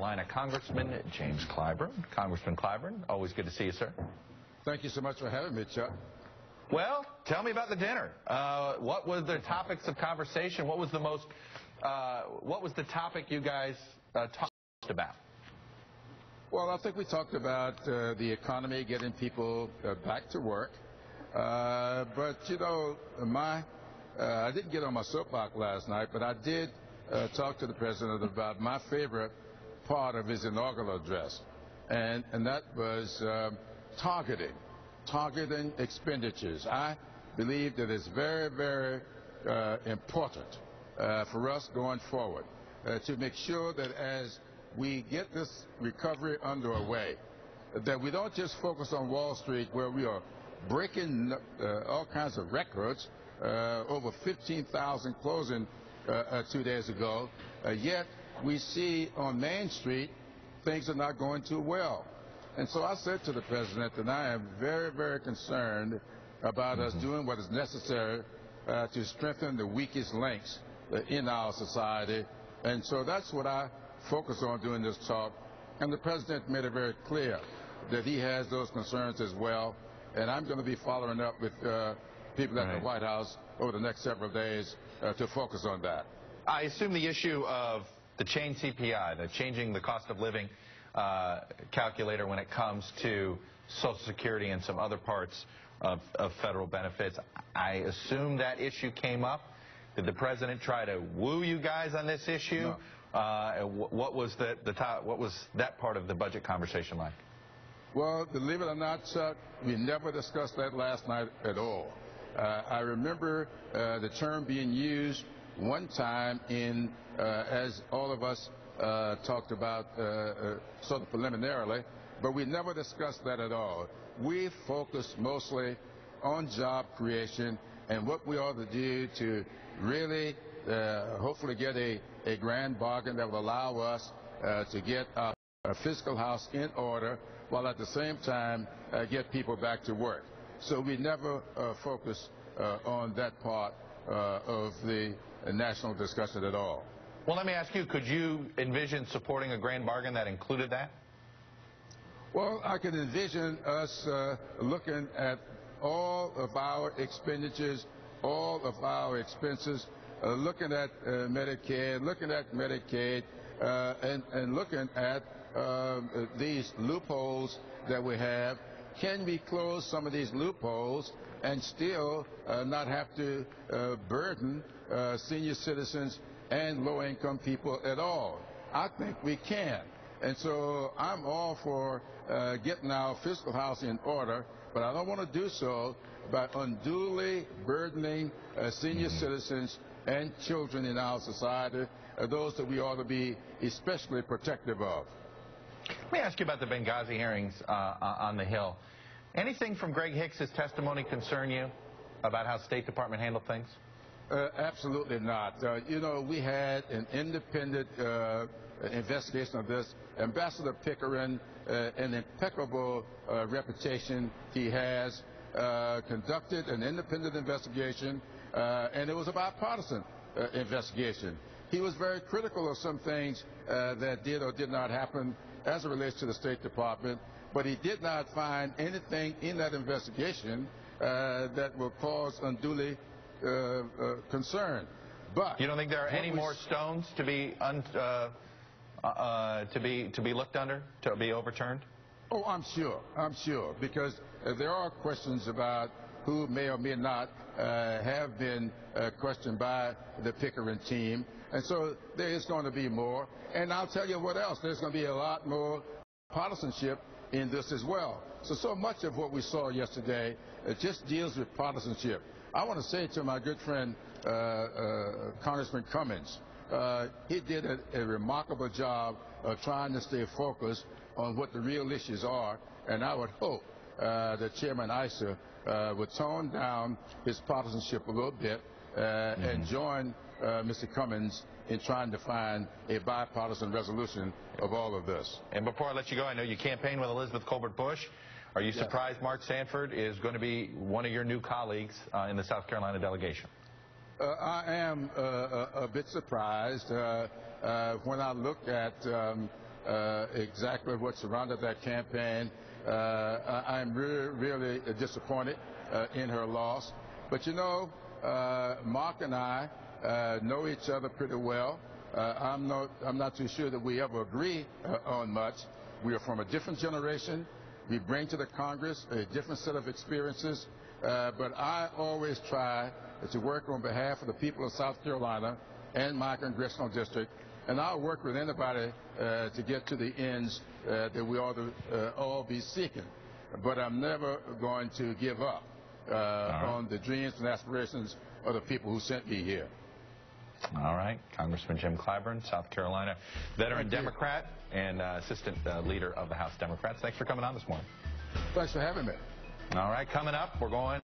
Carolina Congressman James Clyburn. Congressman Clyburn, always good to see you, sir. Thank you so much for having me, Chuck. Well, tell me about the dinner. What were the topics of conversation? What was the topic you guys talked about? Well, I think we talked about the economy, getting people back to work. But, you know, I didn't get on my soapbox last night, but I did talk to the president about my favorite part of his inaugural address, and that was targeting expenditures. I believe that it's very, very important for us going forward to make sure that as we get this recovery underway, that we don't just focus on Wall Street, where we are breaking all kinds of records, over 15,000 closing 2 days ago, yet we see on Main Street things are not going too well. And so I said to the president that I am very, very concerned about us doing what is necessary to strengthen the weakest links in our society. And so that's what I focused on during this talk. And the president made it very clear that he has those concerns as well. And I'm going to be following up with people at the White House over the next several days to focus on that. I assume the issue of the change CPI, the changing the cost of living calculator when it comes to Social Security and some other parts of federal benefits, I assume that issue came up. Did the president try to woo you guys on this issue? No. What was what was that part of the budget conversation like? Well, believe it or not, Chuck, we never discussed that last night at all. I remember the term being used one time in, as all of us talked about sort of preliminarily, but we never discussed that at all. We focused mostly on job creation and what we ought to do to really hopefully get a grand bargain that will allow us to get our fiscal house in order while at the same time get people back to work. So we never focused on that part of the national discussion at all. Well, let me ask you, could you envision supporting a grand bargain that included that? Well, I can envision us looking at all of our expenditures, all of our expenses, looking at Medicare, looking at Medicaid, and looking at these loopholes that we have. Can we close some of these loopholes and still not have to burden senior citizens and low-income people at all? I think we can. And so I'm all for getting our fiscal house in order, but I don't want to do so by unduly burdening senior citizens and children in our society, those that we ought to be especially protective of. Let me ask you about the Benghazi hearings on the Hill. Anything from Greg Hicks's testimony concern you about how State Department handled things? Absolutely not. You know, we had an independent investigation of this. Ambassador Pickering, an impeccable reputation he has, conducted an independent investigation, and it was a bipartisan investigation. He was very critical of some things that did or did not happen as it relates to the State Department, but he did not find anything in that investigation that will cause unduly concern. But you don't think there are any more stones to be looked under, to be overturned? Oh, I'm sure, because there are questions about who may or may not have been questioned by the Pickering team, and so there is going to be more. And I'll tell you what else, there's going to be a lot more partisanship in this as well. So much of what we saw yesterday just deals with partisanship. I want to say to my good friend Congressman Cummins, he did a remarkable job of trying to stay focused on what the real issues are, and I would hope that Chairman Issa would tone down his partisanship a little bit and join Mr. Cummins in trying to find a bipartisan resolution of all of this. And before I let you go, I know you campaigned with Elizabeth Colbert Bush. Are you surprised Mark Sanford is going to be one of your new colleagues in the South Carolina delegation? I am a bit surprised when I look at exactly what surrounded that campaign. I'm really disappointed in her loss. But you know, Mark and I know each other pretty well. I'm not too sure that we ever agree on much. We are from a different generation. We bring to the Congress a different set of experiences. But I always try to work on behalf of the people of South Carolina and my congressional district. And I'll work with anybody to get to the ends that we ought to all be seeking. But I'm never going to give up on the dreams and aspirations of the people who sent me here. All right. Congressman Jim Clyburn, South Carolina veteran Democrat and assistant leader of the House Democrats. Thanks for coming on this morning. Thanks for having me. All right. Coming up, we're going